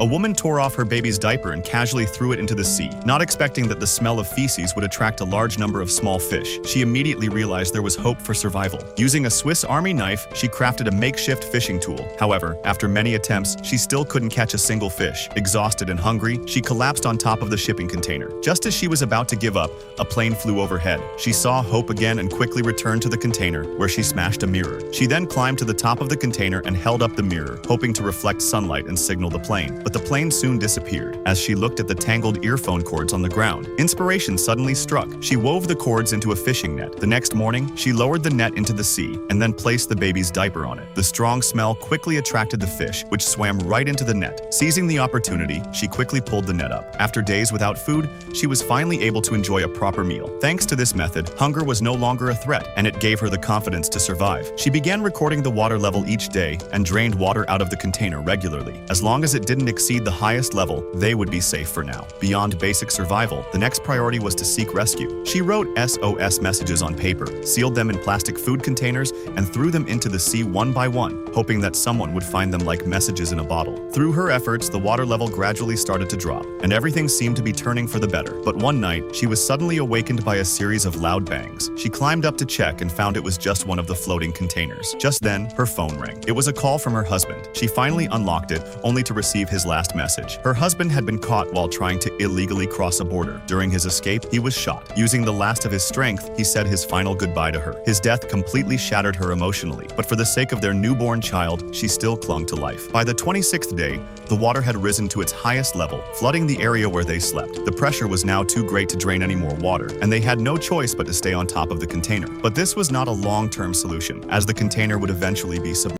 A woman tore off her baby's diaper and casually threw it into the sea, not expecting that the smell of feces would attract a large number of small fish. She immediately realized there was hope for survival. Using a Swiss Army knife, she crafted a makeshift fishing tool. However, after many attempts, she still couldn't catch a single fish. Exhausted and hungry, she collapsed on top of the shipping container. Just as she was about to give up, a plane flew overhead. She saw hope again and quickly returned to the container, where she smashed a mirror. She then climbed to the top of the container and held up the mirror, hoping to reflect sunlight and signal the plane. But the plane soon disappeared. As she looked at the tangled earphone cords on the ground, inspiration suddenly struck. She wove the cords into a fishing net. The next morning, she lowered the net into the sea and then placed the baby's diaper on it. The strong smell quickly attracted the fish, which swam right into the net. Seizing the opportunity, she quickly pulled the net up. After days without food, she was finally able to enjoy a proper meal. Thanks to this method, hunger was no longer a threat, and it gave her the confidence to survive. She began recording the water level each day and drained water out of the container regularly. As long as it didn't exceed the highest level, they would be safe for now. Beyond basic survival, the next priority was to seek rescue. She wrote SOS messages on paper, sealed them in plastic food containers, and threw them into the sea one by one, hoping that someone would find them like messages in a bottle. Through her efforts, the water level gradually started to drop, and everything seemed to be turning for the better. But one night, she was suddenly awakened by a series of loud bangs. She climbed up to check and found it was just one of the floating containers. Just then, her phone rang. It was a call from her husband. She finally unlocked it, only to receive his last message. Her husband had been caught while trying to illegally cross a border. During his escape, he was shot. Using the last of his strength, he said his final goodbye to her. His death completely shattered her emotionally, but for the sake of their newborn child, she still clung to life. By the 26th day, the water had risen to its highest level, flooding the area where they slept. The pressure was now too great to drain any more water, and they had no choice but to stay on top of the container. But this was not a long-term solution, as the container would eventually be submerged.